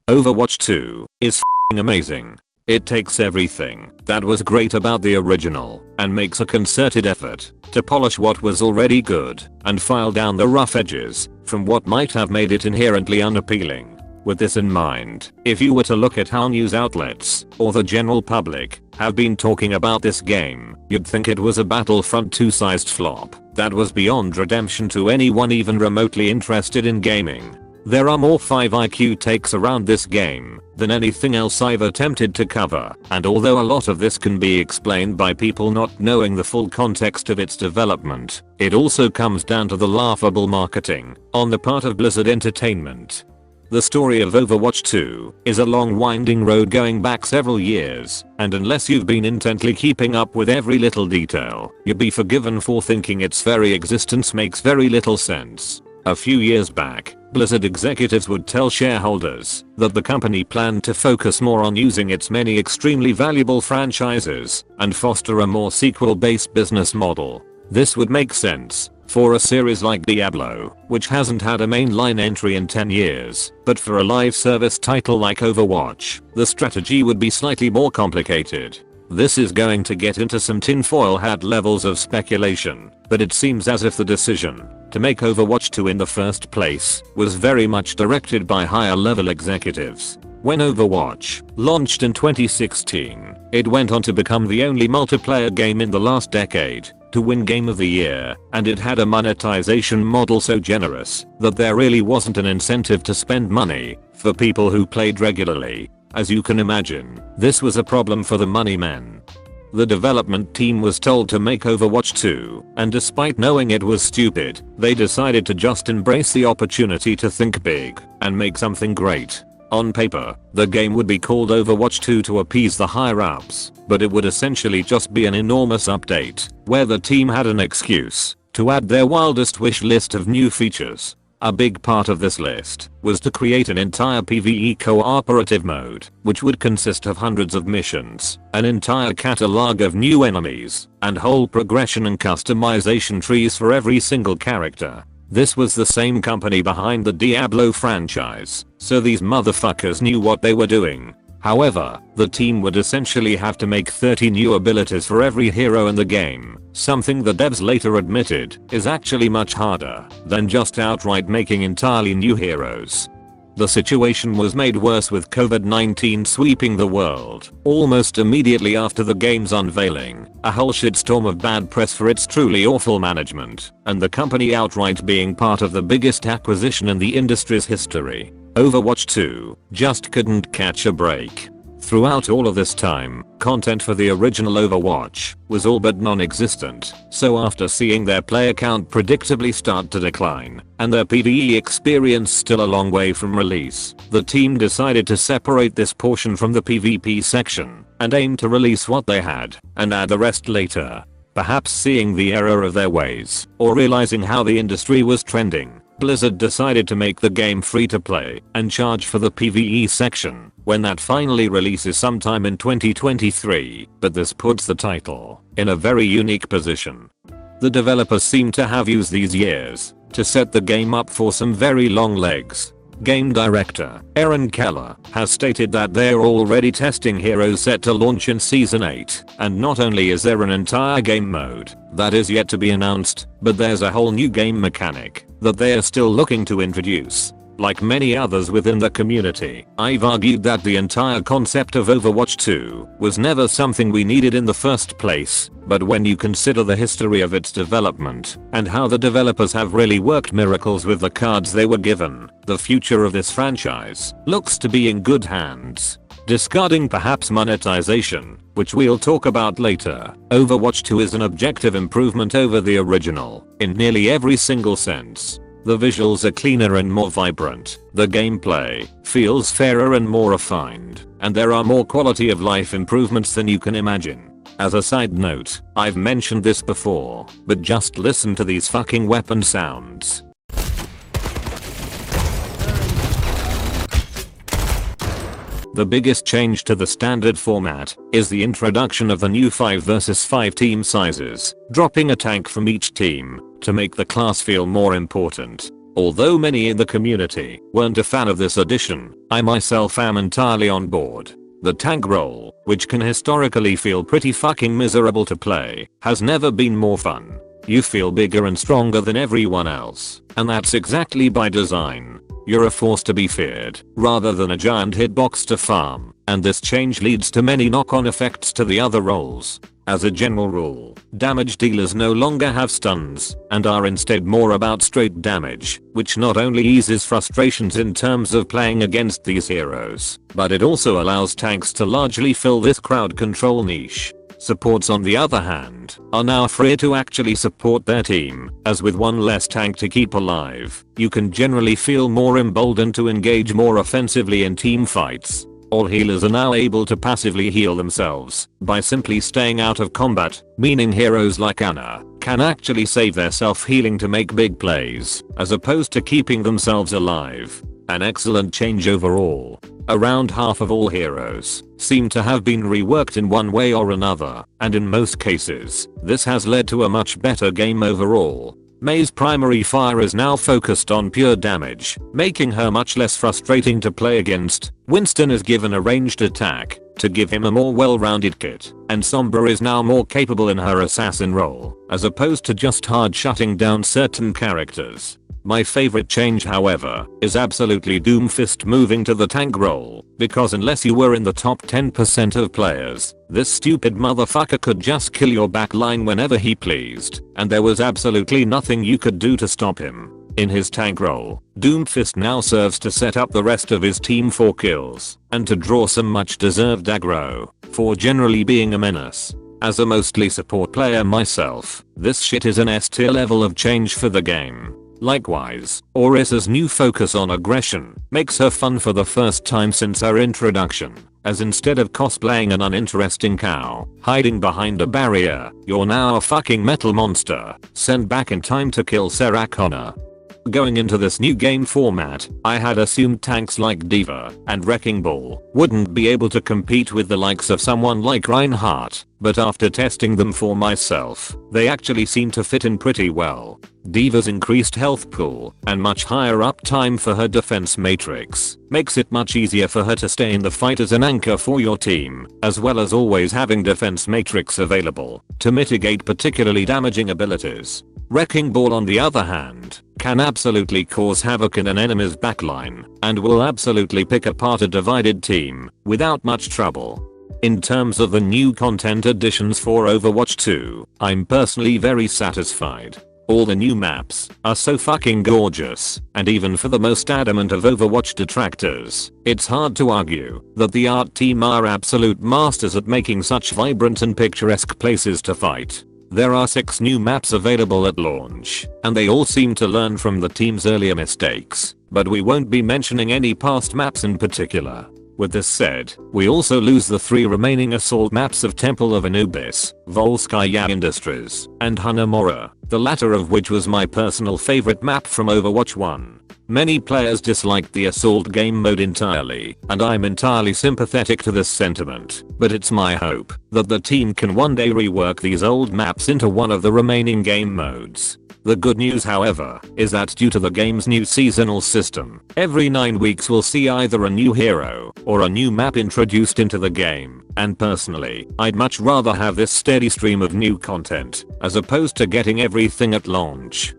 Overwatch 2 is f***ing amazing. It takes everything that was great about the original and makes a concerted effort to polish what was already good and file down the rough edges from what might have made it inherently unappealing. With this in mind, if you were to look at how news outlets or the general public have been talking about this game, you'd think it was a Battlefront 2-sized flop that was beyond redemption to anyone even remotely interested in gaming. There are more 5 IQ takes around this game than anything else I've attempted to cover, and although a lot of this can be explained by people not knowing the full context of its development, it also comes down to the laughable marketing on the part of Blizzard Entertainment. The story of Overwatch 2 is a long winding road going back several years, and unless you've been intently keeping up with every little detail, you'd be forgiven for thinking its very existence makes very little sense. A few years back, Blizzard executives would tell shareholders that the company planned to focus more on using its many extremely valuable franchises and foster a more sequel-based business model. This would make sense for a series like Diablo, which hasn't had a mainline entry in 10 years, but for a live service title like Overwatch, the strategy would be slightly more complicated. This is going to get into some tinfoil hat levels of speculation, but it seems as if the decision to make Overwatch 2 in the first place was very much directed by higher level executives. When Overwatch launched in 2016, it went on to become the only multiplayer game in the last decade to win Game of the Year, and it had a monetization model so generous that there really wasn't an incentive to spend money for people who played regularly. As you can imagine, this was a problem for the money men. The development team was told to make Overwatch 2, and despite knowing it was stupid, they decided to just embrace the opportunity to think big and make something great. On paper, the game would be called Overwatch 2 to appease the higher-ups, but it would essentially just be an enormous update, where the team had an excuse to add their wildest wish list of new features. A big part of this list was to create an entire PvE cooperative mode, which would consist of hundreds of missions, an entire catalog of new enemies, and whole progression and customization trees for every single character. This was the same company behind the Diablo franchise, so these motherfuckers knew what they were doing. However, the team would essentially have to make 30 new abilities for every hero in the game, something the devs later admitted is actually much harder than just outright making entirely new heroes. The situation was made worse with COVID-19 sweeping the world almost immediately after the game's unveiling, a whole shitstorm of bad press for its truly awful management, and the company outright being part of the biggest acquisition in the industry's history. Overwatch 2 just couldn't catch a break. Throughout all of this time, content for the original Overwatch was all but non-existent, so after seeing their player count predictably start to decline, and their PvE experience still a long way from release, the team decided to separate this portion from the PvP section, and aim to release what they had, and add the rest later. Perhaps seeing the error of their ways, or realizing how the industry was trending, Blizzard decided to make the game free to play and charge for the PvE section when that finally releases sometime in 2023, but this puts the title in a very unique position. The developers seem to have used these years to set the game up for some very long legs. Game director Aaron Keller has stated that they're already testing heroes set to launch in Season 8, and not only is there an entire game mode that is yet to be announced, but there's a whole new game mechanic that they are still looking to introduce. Like many others within the community, I've argued that the entire concept of Overwatch 2 was never something we needed in the first place, but when you consider the history of its development and how the developers have really worked miracles with the cards they were given, the future of this franchise looks to be in good hands. Discarding perhaps monetization, which we'll talk about later, Overwatch 2 is an objective improvement over the original in nearly every single sense. The visuals are cleaner and more vibrant, the gameplay feels fairer and more refined, and there are more quality of life improvements than you can imagine. As a side note, I've mentioned this before, but just listen to these fucking weapon sounds. The biggest change to the standard format is the introduction of the new 5 vs 5 team sizes, dropping a tank from each team to make the class feel more important. Although many in the community weren't a fan of this addition, I myself am entirely on board. The tank role, which can historically feel pretty fucking miserable to play, has never been more fun. You feel bigger and stronger than everyone else, and that's exactly by design. You're a force to be feared, rather than a giant hitbox to farm, and this change leads to many knock-on effects to the other roles. As a general rule, damage dealers no longer have stuns, and are instead more about straight damage, which not only eases frustrations in terms of playing against these heroes, but it also allows tanks to largely fill this crowd control niche. Supports on the other hand, are now free to actually support their team, as with one less tank to keep alive, you can generally feel more emboldened to engage more offensively in team fights. All healers are now able to passively heal themselves by simply staying out of combat, meaning heroes like Ana can actually save their self-healing to make big plays, as opposed to keeping themselves alive. An excellent change overall. Around half of all heroes seem to have been reworked in one way or another, and in most cases, this has led to a much better game overall. Mei's primary fire is now focused on pure damage, making her much less frustrating to play against. Winston is given a ranged attack to give him a more well-rounded kit, and Sombra is now more capable in her assassin role, as opposed to just hard shutting down certain characters. My favorite change, however, is absolutely Doomfist moving to the tank role, because unless you were in the top 10% of players, this stupid motherfucker could just kill your backline whenever he pleased, and there was absolutely nothing you could do to stop him. In his tank role, Doomfist now serves to set up the rest of his team for kills, and to draw some much deserved aggro, for generally being a menace. As a mostly support player myself, this shit is an S tier level of change for the game. Likewise, Orissa's new focus on aggression makes her fun for the first time since her introduction, as instead of cosplaying an uninteresting cow hiding behind a barrier, you're now a fucking metal monster sent back in time to kill Sarah Connor. Going into this new game format, I had assumed tanks like D.Va and Wrecking Ball wouldn't be able to compete with the likes of someone like Reinhardt, but after testing them for myself, they actually seem to fit in pretty well. D.Va's increased health pool and much higher uptime for her defense matrix makes it much easier for her to stay in the fight as an anchor for your team, as well as always having defense matrix available to mitigate particularly damaging abilities. Wrecking Ball, on the other hand, can absolutely cause havoc in an enemy's backline and will absolutely pick apart a divided team without much trouble. In terms of the new content additions for Overwatch 2, I'm personally very satisfied. All the new maps are so fucking gorgeous, and even for the most adamant of Overwatch detractors, it's hard to argue that the art team are absolute masters at making such vibrant and picturesque places to fight. There are 6 new maps available at launch, and they all seem to learn from the team's earlier mistakes, but we won't be mentioning any past maps in particular. With this said, we also lose the 3 remaining assault maps of Temple of Anubis, Volskaya Industries, and Hanamura, the latter of which was my personal favorite map from Overwatch 1. Many players disliked the assault game mode entirely, and I'm entirely sympathetic to this sentiment, but it's my hope that the team can one day rework these old maps into one of the remaining game modes. The good news, however, is that due to the game's new seasonal system, every 9 weeks we'll see either a new hero or a new map introduced into the game, and personally, I'd much rather have this steady stream of new content as opposed to getting everything at launch.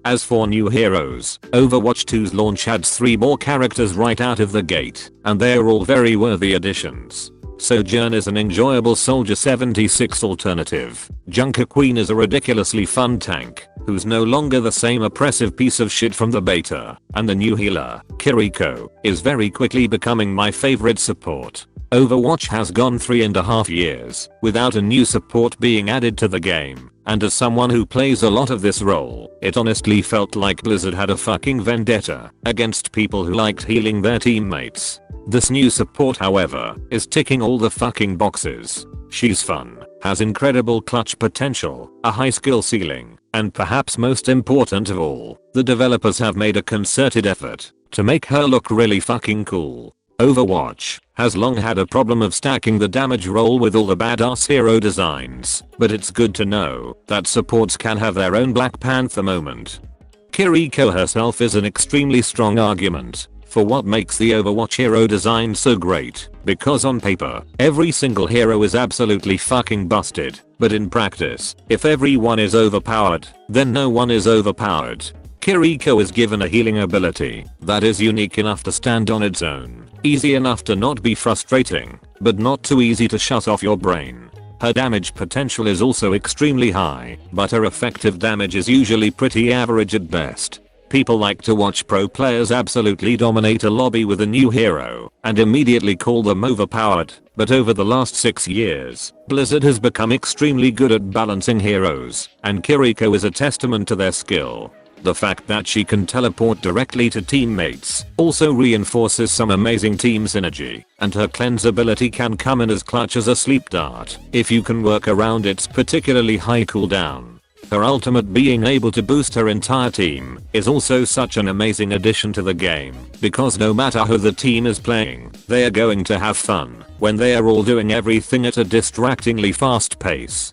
As for new heroes, Overwatch 2's launch adds 3 more characters right out of the gate, and they're all very worthy additions. Sojourn is an enjoyable Soldier 76 alternative. Junker Queen is a ridiculously fun tank, who's no longer the same oppressive piece of shit from the beta, and the new healer, Kiriko, is very quickly becoming my favorite support. Overwatch has gone 3.5 years without a new support being added to the game, and as someone who plays a lot of this role, it honestly felt like Blizzard had a fucking vendetta against people who liked healing their teammates. This new support, however, is ticking all the fucking boxes. She's fun, has incredible clutch potential, a high skill ceiling, and perhaps most important of all, the developers have made a concerted effort to make her look really fucking cool. Overwatch has long had a problem of stacking the damage role with all the badass hero designs, but it's good to know that supports can have their own Black Panther moment. Kiriko herself is an extremely strong argument for what makes the Overwatch hero design so great, because on paper, every single hero is absolutely fucking busted, but in practice, if everyone is overpowered, then no one is overpowered. Kiriko is given a healing ability that is unique enough to stand on its own, easy enough to not be frustrating, but not too easy to shut off your brain. Her damage potential is also extremely high, but her effective damage is usually pretty average at best. People like to watch pro players absolutely dominate a lobby with a new hero and immediately call them overpowered, but over the last 6 years, Blizzard has become extremely good at balancing heroes, and Kiriko is a testament to their skill. The fact that she can teleport directly to teammates also reinforces some amazing team synergy, and her cleanse ability can come in as clutch as a sleep dart if you can work around its particularly high cooldown. Her ultimate, being able to boost her entire team, is also such an amazing addition to the game, because no matter who the team is playing, they are going to have fun when they are all doing everything at a distractingly fast pace.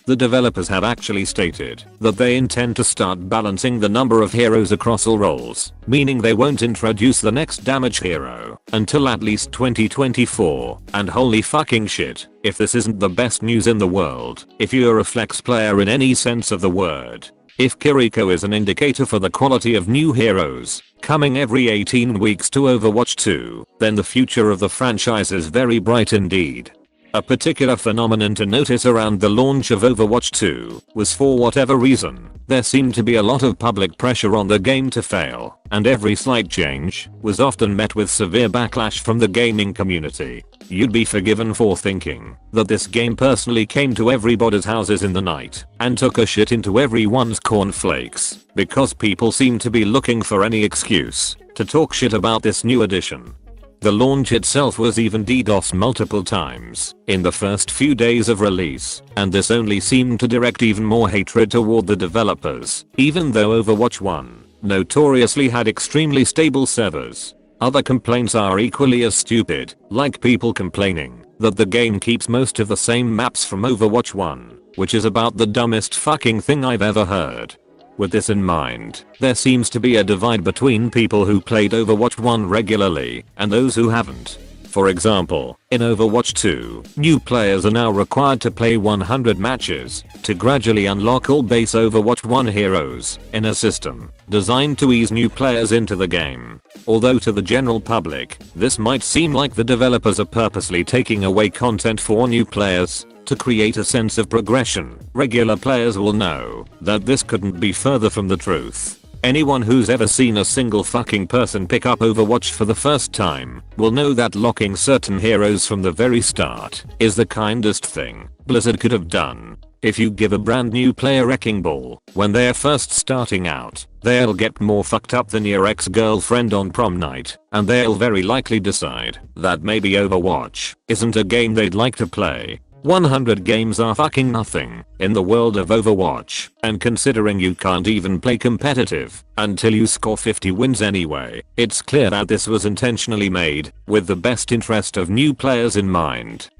The developers have actually stated that they intend to start balancing the number of heroes across all roles, meaning they won't introduce the next damage hero until at least 2024, and holy fucking shit, if this isn't the best news in the world, if you're a flex player in any sense of the word. If Kiriko is an indicator for the quality of new heroes coming every 18 weeks to Overwatch 2, then the future of the franchise is very bright indeed. A particular phenomenon to notice around the launch of Overwatch 2 was, for whatever reason, there seemed to be a lot of public pressure on the game to fail, and every slight change was often met with severe backlash from the gaming community. You'd be forgiven for thinking that this game personally came to everybody's houses in the night and took a shit into everyone's cornflakes, because people seem to be looking for any excuse to talk shit about this new edition. The launch itself was even DDoS multiple times in the first few days of release, and this only seemed to direct even more hatred toward the developers, even though Overwatch 1 notoriously had extremely stable servers. Other complaints are equally as stupid, like people complaining that the game keeps most of the same maps from Overwatch 1, which is about the dumbest fucking thing I've ever heard. With this in mind, there seems to be a divide between people who played Overwatch 1 regularly and those who haven't. For example, in Overwatch 2, new players are now required to play 100 matches to gradually unlock all base Overwatch 1 heroes in a system designed to ease new players into the game. Although to the general public, this might seem like the developers are purposely taking away content for new players to create a sense of progression, regular players will know that this couldn't be further from the truth. Anyone who's ever seen a single fucking person pick up Overwatch for the first time will know that locking certain heroes from the very start is the kindest thing Blizzard could have done. If you give a brand new player Wrecking Ball when they're first starting out, they'll get more fucked up than your ex-girlfriend on prom night, and they'll very likely decide that maybe Overwatch isn't a game they'd like to play. 100 games are fucking nothing in the world of Overwatch, and considering you can't even play competitive until you score 50 wins anyway, it's clear that this was intentionally made with the best interest of new players in mind.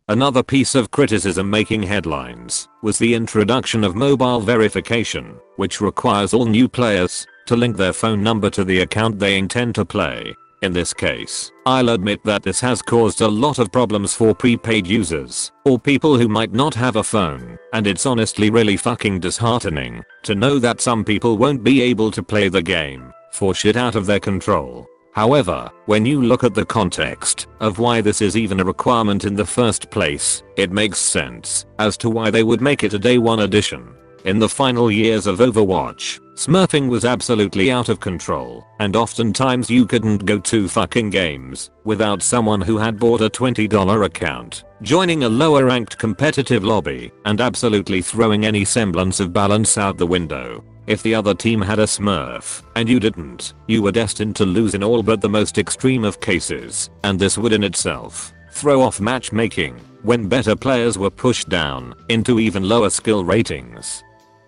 Another piece of criticism making headlines was the introduction of mobile verification, which requires all new players to link their phone number to the account they intend to play. In this case, I'll admit that this has caused a lot of problems for prepaid users or people who might not have a phone, and it's honestly really fucking disheartening to know that some people won't be able to play the game for shit out of their control. However, when you look at the context of why this is even a requirement in the first place, it makes sense as to why they would make it a day one addition. In the final years of Overwatch, smurfing was absolutely out of control, and oftentimes you couldn't go 2 fucking games without someone who had bought a $20 account joining a lower ranked competitive lobby and absolutely throwing any semblance of balance out the window. If the other team had a smurf and you didn't, you were destined to lose in all but the most extreme of cases, and this would in itself throw off matchmaking when better players were pushed down into even lower skill ratings.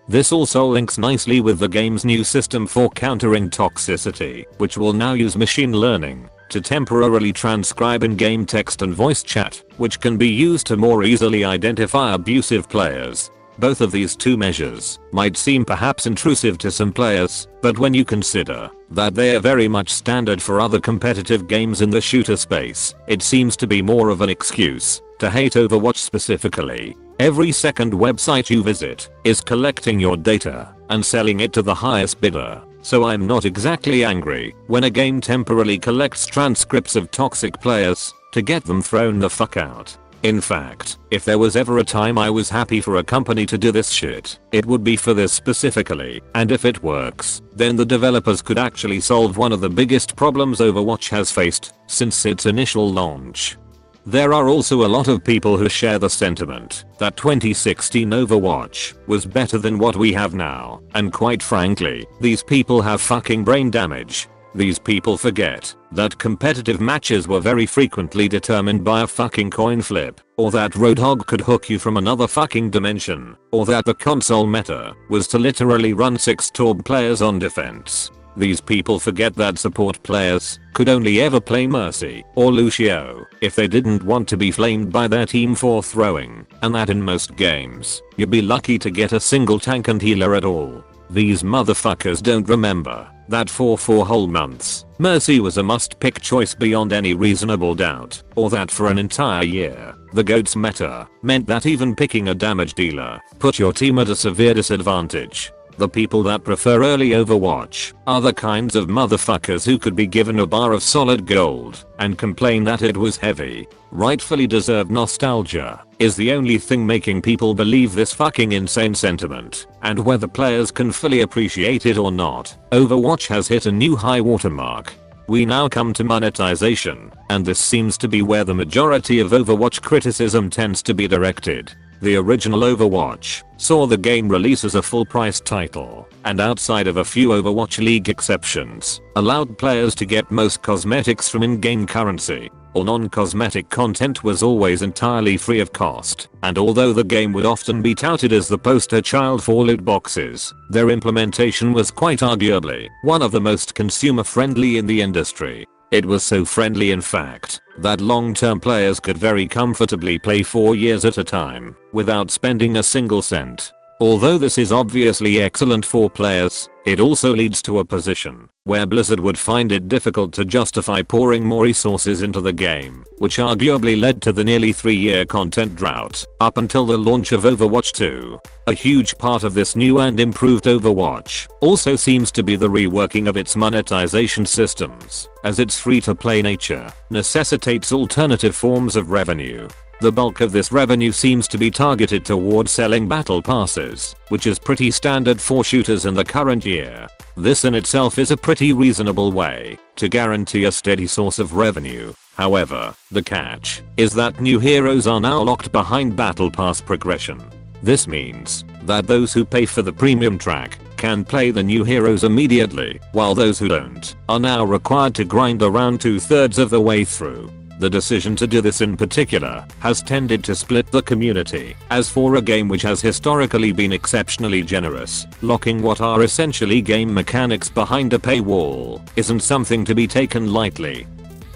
This also links nicely with the game's new system for countering toxicity, which will now use machine learning to temporarily transcribe in-game text and voice chat, which can be used to more easily identify abusive players. Both of these two measures might seem perhaps intrusive to some players, but when you consider that they are very much standard for other competitive games in the shooter space, it seems to be more of an excuse to hate Overwatch specifically. Every second website you visit is collecting your data and selling it to the highest bidder. So I'm not exactly angry when a game temporarily collects transcripts of toxic players to get them thrown the fuck out. In fact, if there was ever a time I was happy for a company to do this shit, it would be for this specifically, and if it works, then the developers could actually solve one of the biggest problems Overwatch has faced since its initial launch. There are also a lot of people who share the sentiment that 2016 Overwatch was better than what we have now, and quite frankly, these people have fucking brain damage. These people forget that competitive matches were very frequently determined by a fucking coin flip, or that Roadhog could hook you from another fucking dimension, or that the console meta was to literally run 6 Torb players on defense. These people forget that support players could only ever play Mercy or Lucio if they didn't want to be flamed by their team for throwing, and that in most games, you'd be lucky to get a single tank and healer at all. These motherfuckers don't remember that for 4 whole months, Mercy was a must-pick choice beyond any reasonable doubt, or that for an entire year, the GOATS meta meant that even picking a damage dealer put your team at a severe disadvantage. The people that prefer early Overwatch are the kinds of motherfuckers who could be given a bar of solid gold and complain that it was heavy. Rightfully deserved nostalgia is the only thing making people believe this fucking insane sentiment, and whether players can fully appreciate it or not, Overwatch has hit a new high watermark. We now come to monetization, and this seems to be where the majority of Overwatch criticism tends to be directed. The original Overwatch saw the game release as a full-price title, and outside of a few Overwatch League exceptions, allowed players to get most cosmetics from in-game currency. All non-cosmetic content was always entirely free of cost, and although the game would often be touted as the poster child for loot boxes, their implementation was quite arguably one of the most consumer-friendly in the industry. It was so friendly in fact, that long-term players could very comfortably play 4 years at a time, without spending a single cent. Although this is obviously excellent for players, it also leads to a position where Blizzard would find it difficult to justify pouring more resources into the game, which arguably led to the nearly 3-year content drought up until the launch of Overwatch 2. A huge part of this new and improved Overwatch also seems to be the reworking of its monetization systems, as its free-to-play nature necessitates alternative forms of revenue. The bulk of this revenue seems to be targeted towards selling battle passes, which is pretty standard for shooters in the current year. This in itself is a pretty reasonable way to guarantee a steady source of revenue. However, the catch is that new heroes are now locked behind battle pass progression. This means that those who pay for the premium track can play the new heroes immediately, while those who don't are now required to grind around 2/3 of the way through. The decision to do this in particular has tended to split the community, as for a game which has historically been exceptionally generous, locking what are essentially game mechanics behind a paywall isn't something to be taken lightly.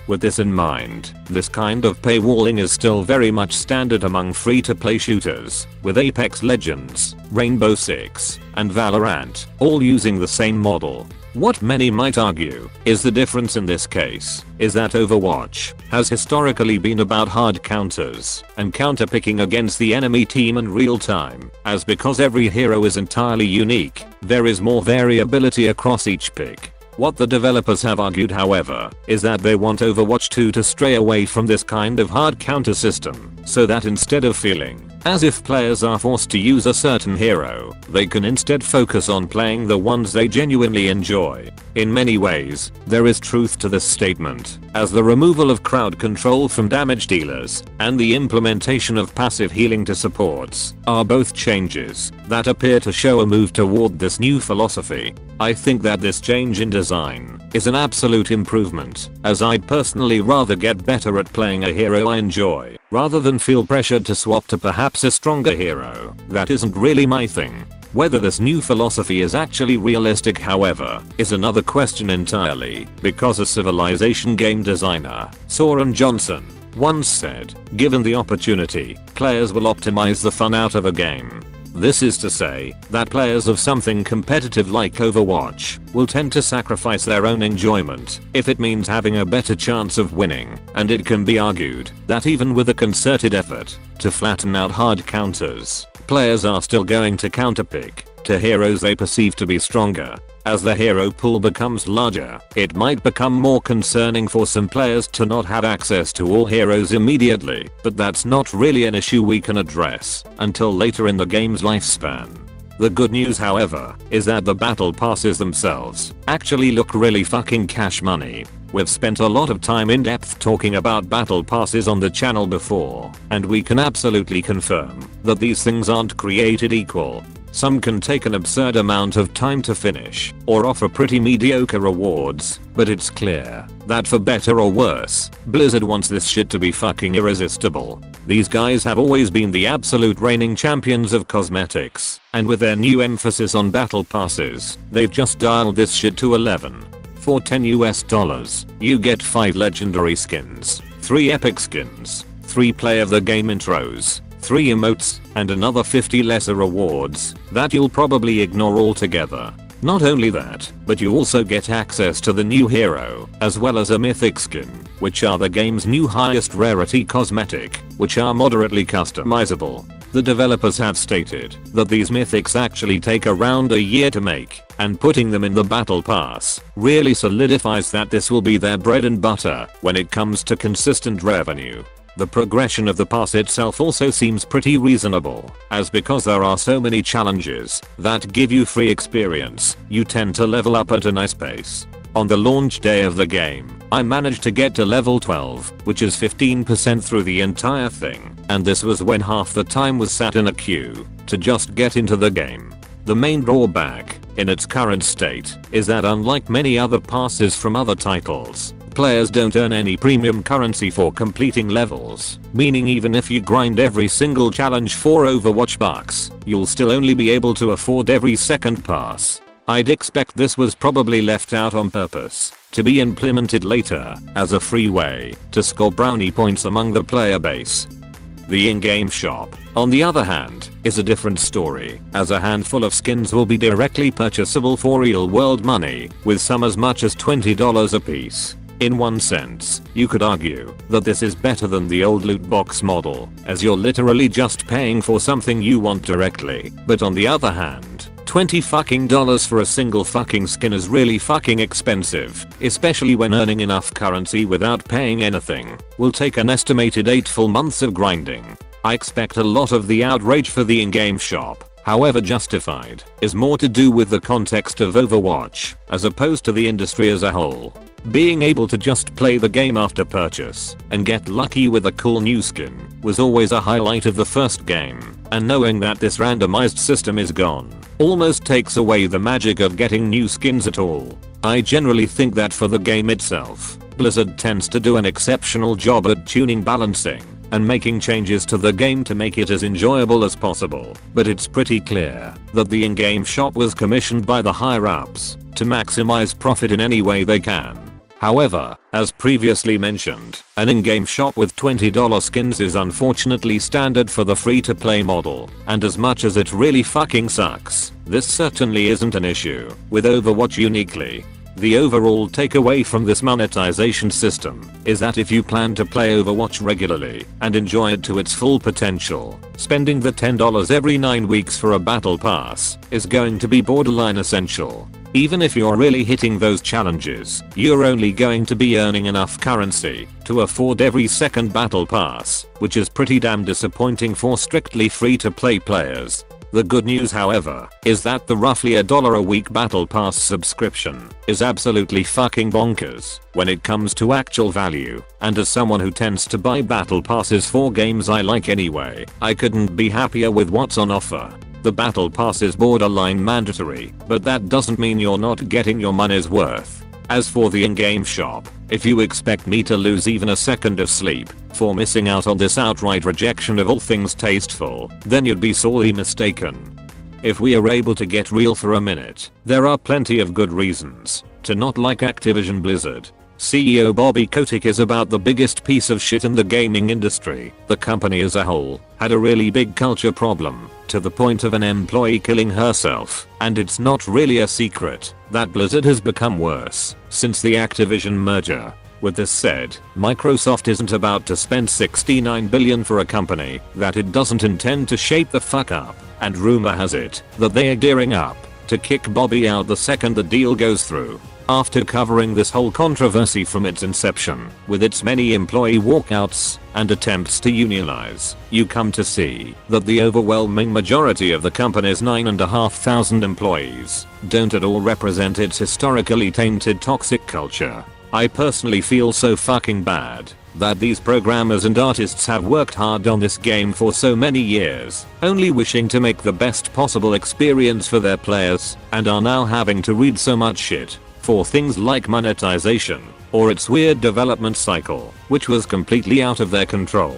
With this in mind, this kind of paywalling is still very much standard among free-to-play shooters, with Apex Legends, Rainbow Six, and Valorant all using the same model. What many might argue is the difference in this case is that Overwatch has historically been about hard counters and counterpicking against the enemy team in real time, as because every hero is entirely unique, there is more variability across each pick. What the developers have argued, however, is that they want Overwatch 2 to stray away from this kind of hard counter system, so that instead of feeling as if players are forced to use a certain hero, they can instead focus on playing the ones they genuinely enjoy. In many ways, there is truth to this statement, as the removal of crowd control from damage dealers and the implementation of passive healing to supports are both changes that appear to show a move toward this new philosophy. I think that this change in design is an absolute improvement, as I'd personally rather get better at playing a hero I enjoy, rather than feel pressured to swap to perhaps a stronger hero that isn't really my thing. Whether this new philosophy is actually realistic, however, is another question entirely, because a Civilization game designer, Soren Johnson, once said, given the opportunity, players will optimize the fun out of a game. This is to say that players of something competitive like Overwatch will tend to sacrifice their own enjoyment if it means having a better chance of winning, and it can be argued that even with a concerted effort to flatten out hard counters, players are still going to counterpick to heroes they perceive to be stronger. As the hero pool becomes larger, it might become more concerning for some players to not have access to all heroes immediately, but that's not really an issue we can address until later in the game's lifespan. The good news, however, is that the battle passes themselves actually look really fucking cash money. We've spent a lot of time in depth talking about battle passes on the channel before, and we can absolutely confirm that these things aren't created equal. Some can take an absurd amount of time to finish, or offer pretty mediocre rewards, but it's clear that for better or worse, Blizzard wants this shit to be fucking irresistible. These guys have always been the absolute reigning champions of cosmetics, and with their new emphasis on battle passes, they've just dialed this shit to 11. For $10 you get 5 legendary skins, 3 epic skins, 3 play of the game intros, 3 emotes, and another 50 lesser rewards that you'll probably ignore altogether. Not only that, but you also get access to the new hero, as well as a mythic skin, which are the game's new highest rarity cosmetic, which are moderately customizable. The developers have stated that these mythics actually take around a year to make, and putting them in the battle pass really solidifies that this will be their bread and butter when it comes to consistent revenue. The progression of the pass itself also seems pretty reasonable, as because there are so many challenges that give you free experience, you tend to level up at a nice pace. On the launch day of the game, I managed to get to level 12, which is 15% through the entire thing, and this was when half the time was sat in a queue to just get into the game. The main drawback, in its current state, is that unlike many other passes from other titles, players don't earn any premium currency for completing levels, meaning even if you grind every single challenge for Overwatch bucks, you'll still only be able to afford every second pass. I'd expect this was probably left out on purpose, to be implemented later as a free way to score brownie points among the player base. The in-game shop, on the other hand, is a different story, as a handful of skins will be directly purchasable for real-world money, with some as much as $20 a piece. In one sense, you could argue that this is better than the old loot box model, as you're literally just paying for something you want directly, but on the other hand, $20 for a single fucking skin is really fucking expensive, especially when earning enough currency without paying anything will take an estimated 8 full months of grinding. I expect a lot of the outrage for the in-game shop, however justified, is more to do with the context of Overwatch, as opposed to the industry as a whole. Being able to just play the game after purchase and get lucky with a cool new skin was always a highlight of the first game, and knowing that this randomized system is gone almost takes away the magic of getting new skins at all. I generally think that for the game itself, Blizzard tends to do an exceptional job at tuning balancing and making changes to the game to make it as enjoyable as possible, but it's pretty clear that the in-game shop was commissioned by the higher-ups to maximize profit in any way they can. However, as previously mentioned, an in-game shop with $20 skins is unfortunately standard for the free-to-play model, and as much as it really fucking sucks, this certainly isn't an issue with Overwatch uniquely. The overall takeaway from this monetization system is that if you plan to play Overwatch regularly and enjoy it to its full potential, spending the $10 every 9 weeks for a battle pass is going to be borderline essential. Even if you're really hitting those challenges, you're only going to be earning enough currency to afford every second battle pass, which is pretty damn disappointing for strictly free-to-play players. The good news, however, is that the roughly $1 a week battle pass subscription is absolutely fucking bonkers when it comes to actual value, and as someone who tends to buy battle passes for games I like anyway, I couldn't be happier with what's on offer. The battle pass is borderline mandatory, but that doesn't mean you're not getting your money's worth. As for the in-game shop, if you expect me to lose even a second of sleep for missing out on this outright rejection of all things tasteful, then you'd be sorely mistaken. If we are able to get real for a minute, there are plenty of good reasons to not like Activision Blizzard. CEO Bobby Kotick is about the biggest piece of shit in the gaming industry. The company as a whole had a really big culture problem, to the point of an employee killing herself, and it's not really a secret that Blizzard has become worse since the Activision merger. With this said, Microsoft isn't about to spend $69 billion for a company that it doesn't intend to shape the fuck up, and rumor has it that they are gearing up to kick Bobby out the second the deal goes through. After covering this whole controversy from its inception, with its many employee walkouts and attempts to unionize, you come to see that the overwhelming majority of the company's 9,500 employees don't at all represent its historically tainted toxic culture. I personally feel so fucking bad that these programmers and artists have worked hard on this game for so many years, only wishing to make the best possible experience for their players, and are now having to read so much shit for things like monetization or its weird development cycle, which was completely out of their control.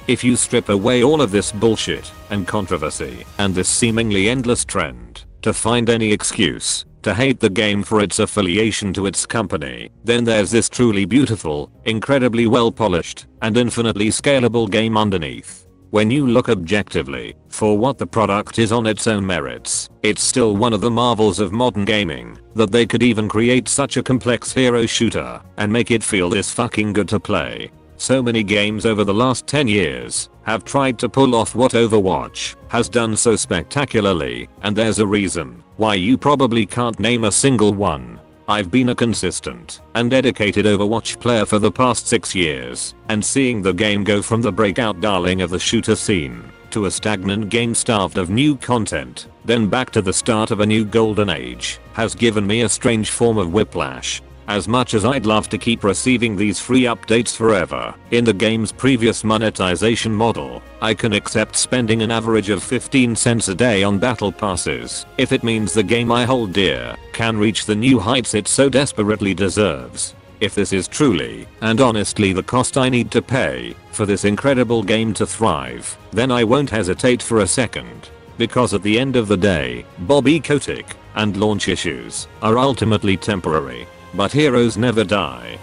If you strip away all of this bullshit and controversy and this seemingly endless trend to find any excuse to hate the game for its affiliation to its company, then there's this truly beautiful, incredibly well polished, and infinitely scalable game underneath. When you look objectively for what the product is on its own merits, it's still one of the marvels of modern gaming that they could even create such a complex hero shooter and make it feel this fucking good to play. So many games over the last 10 years have tried to pull off what Overwatch has done so spectacularly, and there's a reason why you probably can't name a single one. I've been a consistent and dedicated Overwatch player for the past 6 years, and seeing the game go from the breakout darling of the shooter scene to a stagnant game starved of new content, then back to the start of a new golden age, has given me a strange form of whiplash. As much as I'd love to keep receiving these free updates forever in the game's previous monetization model, I can accept spending an average of 15 cents a day on battle passes if it means the game I hold dear can reach the new heights it so desperately deserves. If this is truly and honestly the cost I need to pay for this incredible game to thrive, then I won't hesitate for a second. Because at the end of the day, Bobby Kotick and launch issues are ultimately temporary. But heroes never die.